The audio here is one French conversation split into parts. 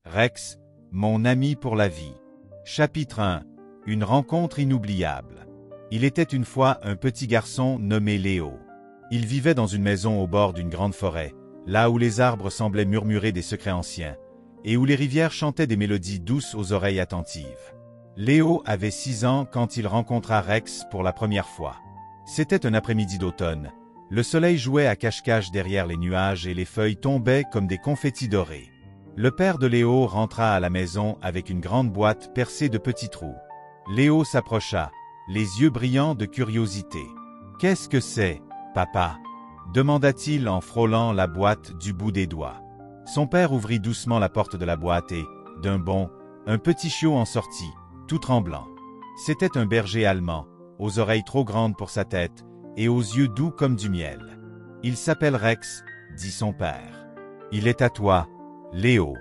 Rex, mon ami pour la vie. Chapitre 1. Une rencontre inoubliable. Il était une fois un petit garçon nommé Léo. Il vivait dans une maison au bord d'une grande forêt, là où les arbres semblaient murmurer des secrets anciens, et où les rivières chantaient des mélodies douces aux oreilles attentives. Léo avait 6 ans quand il rencontra Rex pour la première fois. C'était un après-midi d'automne. Le soleil jouait à cache-cache derrière les nuages et les feuilles tombaient comme des confettis dorés. Le père de Léo rentra à la maison avec une grande boîte percée de petits trous. Léo s'approcha, les yeux brillants de curiosité. « Qu'est-ce que c'est, papa ?» demanda-t-il en frôlant la boîte du bout des doigts. Son père ouvrit doucement la porte de la boîte et, d'un bond, un petit chiot en sortit, tout tremblant. C'était un berger allemand, aux oreilles trop grandes pour sa tête et aux yeux doux comme du miel. « Il s'appelle Rex, » dit son père. « Il est à toi, Léo. »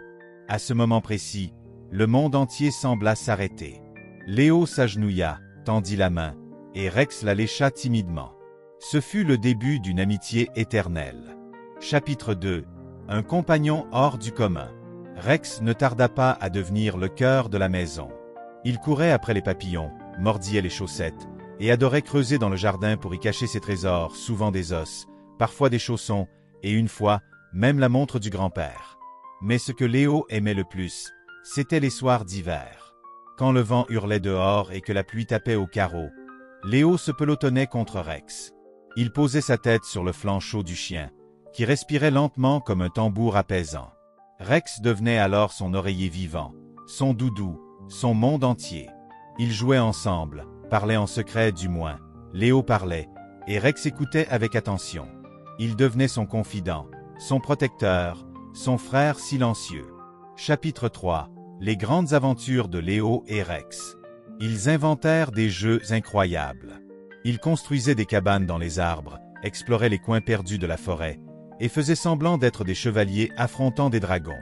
À ce moment précis, le monde entier sembla s'arrêter. Léo s'agenouilla, tendit la main, et Rex la lécha timidement. Ce fut le début d'une amitié éternelle. Chapitre 2. Un compagnon hors du commun. Rex ne tarda pas à devenir le cœur de la maison. Il courait après les papillons, mordillait les chaussettes, et adorait creuser dans le jardin pour y cacher ses trésors, souvent des os, parfois des chaussons, et une fois, même la montre du grand-père. Mais ce que Léo aimait le plus, c'étaient les soirs d'hiver. Quand le vent hurlait dehors et que la pluie tapait aux carreaux, Léo se pelotonnait contre Rex. Il posait sa tête sur le flanc chaud du chien, qui respirait lentement comme un tambour apaisant. Rex devenait alors son oreiller vivant, son doudou, son monde entier. Ils jouaient ensemble, parlaient en secret du moins. Léo parlait, et Rex écoutait avec attention. Il devenait son confident, son protecteur, son frère silencieux. Chapitre 3. Les grandes aventures de Léo et Rex. Ils inventèrent des jeux incroyables. Ils construisaient des cabanes dans les arbres, exploraient les coins perdus de la forêt, et faisaient semblant d'être des chevaliers affrontant des dragons.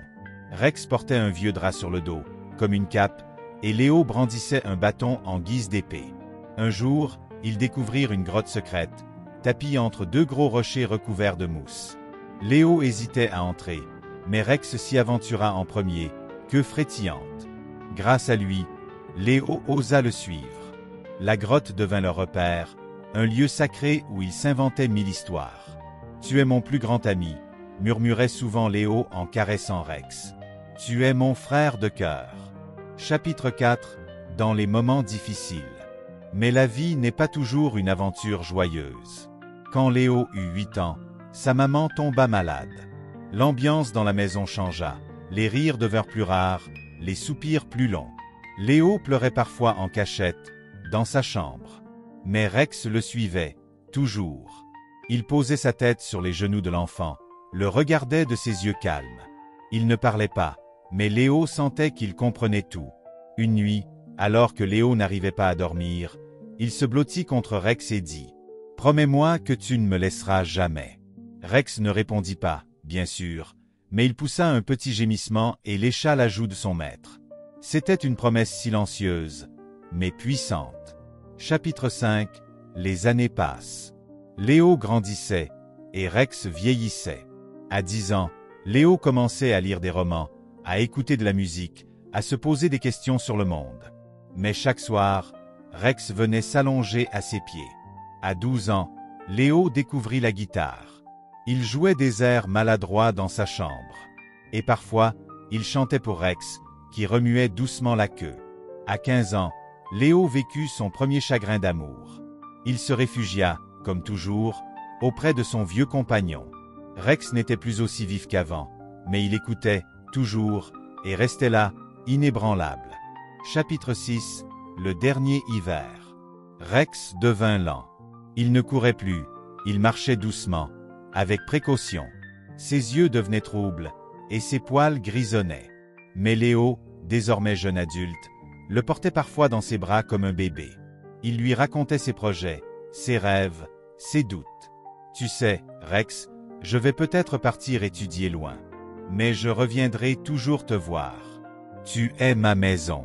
Rex portait un vieux drap sur le dos, comme une cape, et Léo brandissait un bâton en guise d'épée. Un jour, ils découvrirent une grotte secrète, tapie entre 2 gros rochers recouverts de mousse. Léo hésitait à entrer, mais Rex s'y aventura en premier, queue frétillante. Grâce à lui, Léo osa le suivre. La grotte devint leur repère, un lieu sacré où ils s'inventaient 1000 histoires. « Tu es mon plus grand ami », murmurait souvent Léo en caressant Rex. « Tu es mon frère de cœur. » Chapitre 4. Dans les moments difficiles. Mais la vie n'est pas toujours une aventure joyeuse. Quand Léo eut 8 ans, sa maman tomba malade. L'ambiance dans la maison changea, les rires devinrent plus rares, les soupirs plus longs. Léo pleurait parfois en cachette, dans sa chambre. Mais Rex le suivait, toujours. Il posait sa tête sur les genoux de l'enfant, le regardait de ses yeux calmes. Il ne parlait pas, mais Léo sentait qu'il comprenait tout. Une nuit, alors que Léo n'arrivait pas à dormir, il se blottit contre Rex et dit « Promets-moi que tu ne me laisseras jamais. » Rex ne répondit pas, bien sûr, mais il poussa un petit gémissement et lécha la joue de son maître. C'était une promesse silencieuse, mais puissante. Chapitre 5. Les années passent. Léo grandissait, et Rex vieillissait. À 10 ans, Léo commençait à lire des romans, à écouter de la musique, à se poser des questions sur le monde. Mais chaque soir, Rex venait s'allonger à ses pieds. À 12 ans, Léo découvrit la guitare. Il jouait des airs maladroits dans sa chambre. Et parfois, il chantait pour Rex, qui remuait doucement la queue. À 15 ans, Léo vécut son premier chagrin d'amour. Il se réfugia, comme toujours, auprès de son vieux compagnon. Rex n'était plus aussi vif qu'avant, mais il écoutait, toujours, et restait là, inébranlable. Chapitre 6. Le dernier hiver. Rex devint lent. Il ne courait plus, il marchait doucement, avec précaution. Ses yeux devenaient troubles, et ses poils grisonnaient. Mais Léo, désormais jeune adulte, le portait parfois dans ses bras comme un bébé. Il lui racontait ses projets, ses rêves, ses doutes. « Tu sais, Rex, je vais peut-être partir étudier loin. Mais je reviendrai toujours te voir. Tu es ma maison. »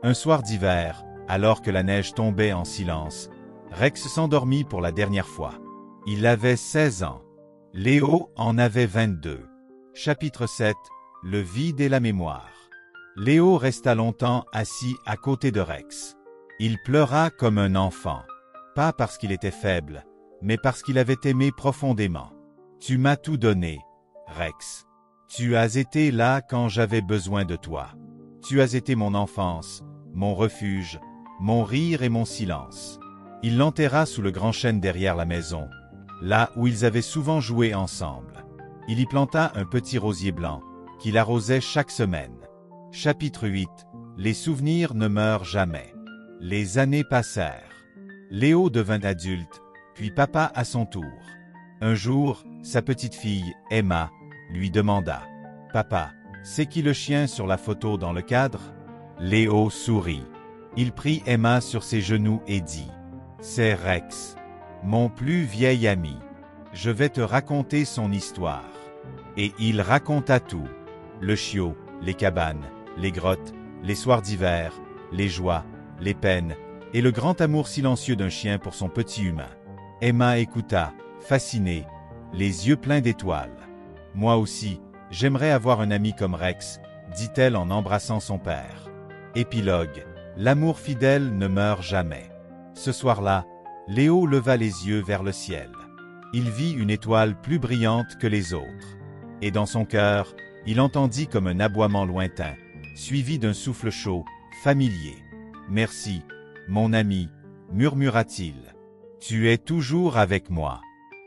Un soir d'hiver, alors que la neige tombait en silence, Rex s'endormit pour la dernière fois. Il avait 16 ans. Léo en avait 22. Chapitre 7. Le vide et la mémoire. Léo resta longtemps assis à côté de Rex. Il pleura comme un enfant. Pas parce qu'il était faible, mais parce qu'il avait aimé profondément. « Tu m'as tout donné, Rex. Tu as été là quand j'avais besoin de toi. Tu as été mon enfance, mon refuge, mon rire et mon silence. » Il l'enterra sous le grand chêne derrière la maison, là où ils avaient souvent joué ensemble. Il y planta un petit rosier blanc, qu'il arrosait chaque semaine. Chapitre 8. Les souvenirs ne meurent jamais. Les années passèrent. Léo devint adulte, puis papa à son tour. Un jour, sa petite fille, Emma, lui demanda « Papa, c'est qui le chien sur la photo dans le cadre ?» Léo sourit. Il prit Emma sur ses genoux et dit « C'est Rex, mon plus vieil ami. Je vais te raconter son histoire. » Et il raconta tout. Le chiot, les cabanes, les grottes, les soirs d'hiver, les joies, les peines, et le grand amour silencieux d'un chien pour son petit humain. Emma écouta, fascinée, les yeux pleins d'étoiles. « Moi aussi, j'aimerais avoir un ami comme Rex, » dit-elle en embrassant son père. Épilogue. L'amour fidèle ne meurt jamais. Ce soir-là, Léo leva les yeux vers le ciel. Il vit une étoile plus brillante que les autres. Et dans son cœur, il entendit comme un aboiement lointain, suivi d'un souffle chaud, familier. « Merci, mon ami, » murmura-t-il. « Tu es toujours avec moi. »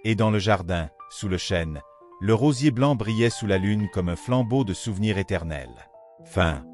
Et dans le jardin, sous le chêne, le rosier blanc brillait sous la lune comme un flambeau de souvenirs éternels. Fin.